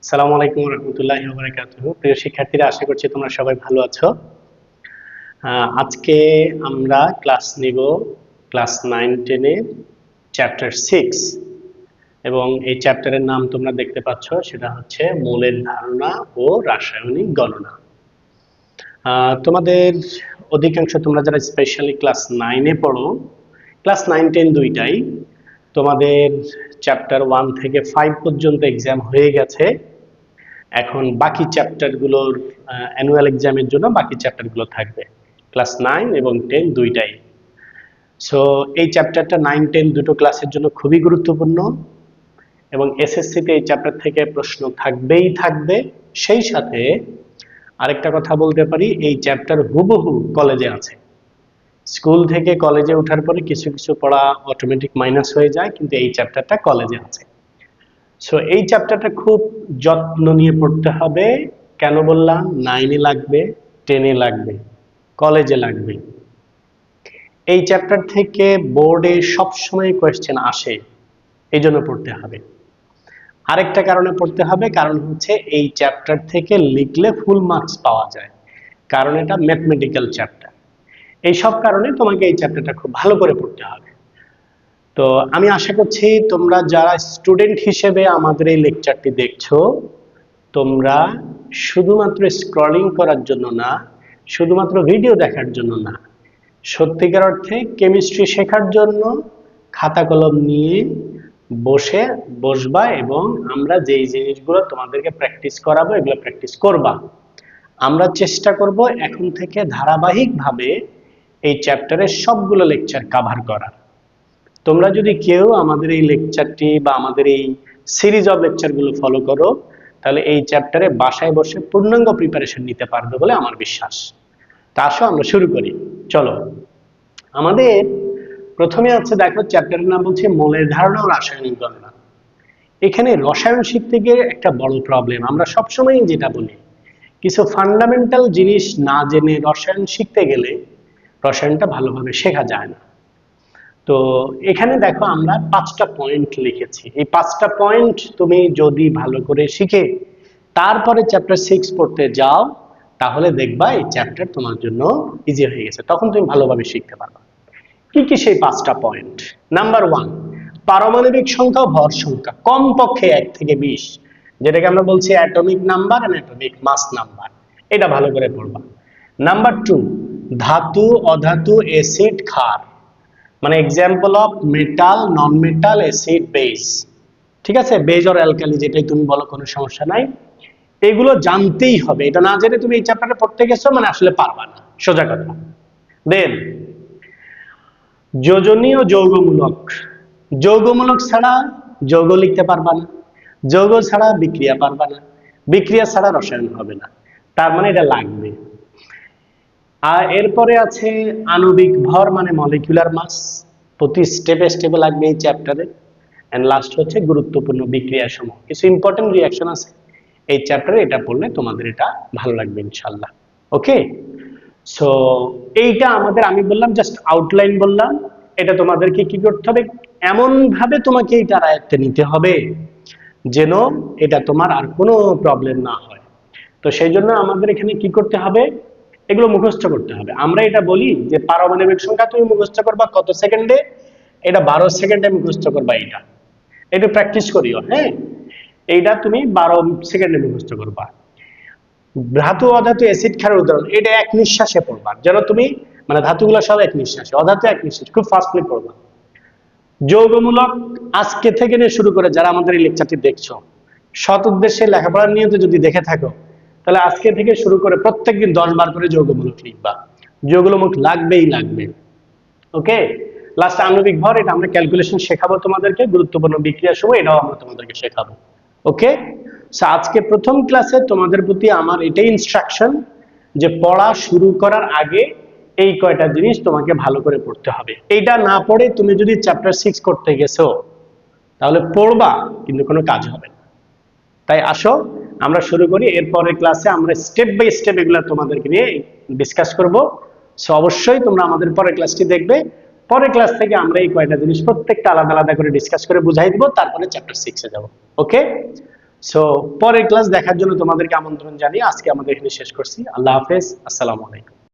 আসসালামু আলাইকুম রহমতুল্লাহি ওয়া বারাকাতুহু। প্রিয় শিক্ষার্থীরা, আশা করছি তোমরা সবাই ভালো আছো। আজকে আমরা ক্লাস নিব ক্লাস 9-10 এর চ্যাপ্টার 6 এবং এই চ্যাপ্টারের নাম তোমরা দেখতে পাচ্ছ, সেটা হচ্ছে মৌলের ধারণা ও রাসায়নিক গণনা। তোমাদের অধিকাংশ তোমরা যারা স্পেশালি ক্লাস 9 এ পড়ো, ক্লাস 9-10 দুইটাই তোমাদের চ্যাপ্টার 1 থেকে 5 পর্যন্ত এক্সাম হয়ে গেছে। এখন বাকি চ্যাপ্টারগুলোর অ্যানুয়াল এক্সামের জন্য বাকি চ্যাপ্টারগুলো থাকবে ক্লাস 9 এবং 10 দুইটাই। সো এই চ্যাপ্টারটা 9-10 দুটো ক্লাসের জন্য খুবই গুরুত্বপূর্ণ এবং এসএসসিতে এই চ্যাপ্টার থেকে প্রশ্ন থাকবেই থাকবে। সেই সাথে আরেকটা কথা বলতে পারি, এই চ্যাপ্টার হুবহু কলেজে আছে। স্কুল থেকে কলেজে ওঠার পরে কিছু কিছু পড়া অটোমেটিক মাইনাস হয়ে যায়, কিন্তু এই চ্যাপ্টারটা কলেজে আছে। সো এই চ্যাপ্টারটা খুব যত্ন নিয়ে পড়তে হবে। কেন বললাম? 9-এ লাগবে, 10-এ লাগবে, কলেজে লাগবে। এই চ্যাপ্টার থেকে বোর্ডে সবসময় কোয়েশ্চেন আসে, এই জন্য পড়তে হবে। আরেকটা কারণে পড়তে হবে, কারণ হচ্ছে এই চ্যাপ্টার থেকে লিখলে ফুল মার্কস পাওয়া যায়, কারণ এটা ম্যাথমেটিক্যাল চ্যাপ্টার। এই সব কারণে তোমাকে এই চ্যাপ্টারটা খুব ভালো করে পড়তে হবে। তো আমি আশা করছি তোমরা যারা স্টুডেন্ট হিসেবে আমাদের এই লেকচারটি দেখছো, তোমরা শুধুমাত্র স্ক্রলিং করার জন্য না, শুধুমাত্র ভিডিও দেখার জন্য না, সত্যিকার অর্থে কেমিস্ট্রি শেখার জন্য খাতা কলম নিয়ে বসবা এবং আমরা যেই জিনিসগুলো তোমাদেরকে প্র্যাকটিস করাবো এগুলো প্র্যাকটিস করবা। আমরা চেষ্টা করব এখন থেকে ধারাবাহিকভাবে এই চ্যাপ্টারের সবগুলো লেকচার কভার করার। তোমরা যদি কেউ আমাদের এই লেকচারটি বা আমাদের এই সিরিজ অফ লেকচারগুলো ফলো করো, তাহলে এই চ্যাপ্টারে বাসায় বসে পূর্ণাঙ্গ প্রিপারেশন নিতে পারবে বলে আমার বিশ্বাস। তা আসো আমরা শুরু করি। চলো, আমাদের প্রথমে আছে, দেখো চ্যাপ্টারের নাম বলছে মৌলের ধারণা ও রাসায়নিক গণনা। এখানে রসায়ন শিখতে গিয়ে একটা বড় প্রবলেম, আমরা সবসময় যেটা বলি, কিছু ফান্ডামেন্টাল জিনিস না জেনে রসায়ন শিখতে গেলে রসায়নটা ভালোভাবে শেখা যায় না। তো এখানে দেখো আমরা 5টা পয়েন্ট লিখেছি। এই 5টা পয়েন্ট তুমি যদি ভালো করে শিখে তারপরে চ্যাপ্টার 6 পড়তে যাও, তাহলে দেখবা এই চ্যাপ্টার তোমার জন্য ইজি হয়ে গেছে, তখন তুমি ভালোভাবে শিখতে পারবা। কি কি সেই 5টা পয়েন্ট? নাম্বার 1, পারমাণবিক সংখ্যা ও ভর সংখ্যা কমপক্ষে 1 থেকে 20, যেটাকে আমরা বলছি atomic number and atomic mass number. এটা ভালো করে পড়বা। নাম্বার 2, ধাতু, অধাতু, অ্যাসিড, ক্ষার, মানে example of metal, non metal, acid, base. ঠিক আছে, বেজ অর অ্যালকালি যেটাই তুমি বলো, কোনো সমস্যা নাই। এগুলো জানতেই হবে, এটা না জেনে তুমি এই চ্যাপ্টারে পড়তে গেছো মানে আসলে পারবা না, সোজা কথা। দেন যোজনীয় যৌগমূলক, যৌগমূলক ছাড়া যৌগ লিখতে পারবা না, যৌগ ছাড়া বিক্রিয়া পারবা না, বিক্রিয়া ছাড়া রসায়ন হবে না, তার মানে এটা লাগবে। আর এরপরে আছে আণবিক ভর মানে মলিকুলার মাস, প্রতি স্টেপে স্টেপে লাগবে এই চ্যাপ্টারে। এন্ড লাস্ট হচ্ছে গুরুত্বপূর্ণ বিক্রিয়া সমূহ, কিছু ইম্পর্টেন্ট রিঅ্যাকশন আছে এই চ্যাপ্টারে, এটা পড়লে তোমাদের এটা ভালো লাগবে ইনশাআল্লাহ। ওকে, সো এইটা আমাদের, আমি বললাম জাস্ট আউটলাইন বললাম। এটা তোমাদেরকে কি করতে হবে, এমন ভাবে তোমাকে এটা আয়ত্তে নিতে হবে যেন এটা তোমার আর কোনো প্রবলেম না হয়। তো সেই জন্য আমাদের এখানে কি করতে হবে, এগুলো মুখস্থ করতে হবে। আমরা এটা বলি যে পারমাণবিক সংখ্যা তুমি মুখস্থ করবা কত সেকেন্ডে, এটা 12 সেকেন্ডে মুখস্থ করবা। এটা একটু প্র্যাকটিস করিও, হ্যাঁ, এইটা তুমি 12 সেকেন্ডে মুখস্থ করবা। ধাতু, অধাতু, অ্যাসিড, ক্ষারের উদাহরণ, এটা এক নিঃশ্বাসে পড়বা, যেন তুমি মানে ধাতুগুলো সব এক নিঃশ্বাসে, অধাতু এক নিঃশ্বাসে, খুব ফাস্টলি পড়বা। যৌগমূলক আজকে থেকে নিয়ে শুরু করে যারা আমাদের এই লেকচারটি দেখছো, সৎ উদ্দেশ্যে লেখাপড়ার নিয়তে যদি দেখে থাকো, তাহলে আজকে থেকে শুরু করে প্রত্যেকদিন 10 বার করে যৌগমূলক লিখবা। যৌগমূলক লাগবেই লাগবে। ওকে, লাস্ট আণবিক ভর, এটা আমরা ক্যালকুলেশন শেখাবো তোমাদেরকে, গুরুত্বপূর্ণ বিক্রিয়ার সময় এটাও আমরা তোমাদেরকে শেখাবো। ওকে, সো আজকে প্রথম ক্লাসে তোমাদের প্রতি আমার এটাই ইনস্ট্রাকশন যে পড়া শুরু করার আগে এই কয়টা জিনিস তোমাকে ভালো করে পড়তে হবে। এইটা না পড়ে তুমি যদি চ্যাপ্টার 6 করতে গেছো, তাহলে পড়বা কিন্তু কোনো কাজ হবে না। তাই আসো আমরা শুরু করি। এরপরের ক্লাসে আমরা স্টেপ বাই স্টেপ এগুলো তোমাদেরকে নিয়ে ডিসকাস করব। সো অবশ্যই তোমরা আমাদের পরের ক্লাসটি দেখবে। পরের ক্লাস থেকে আমরা এই কয়টা জিনিস প্রত্যেকটা আলাদা আলাদা করে ডিসকাস করে বুঝাই দিব, তারপরে চ্যাপ্টার 6 এ যাব। ওকে, সো পরের ক্লাস দেখার জন্য তোমাদেরকে আমন্ত্রণ জানিয়ে আজকে আমাদের এখানে শেষ করছি। আল্লাহ হাফেজ, আসসালামু আলাইকুম।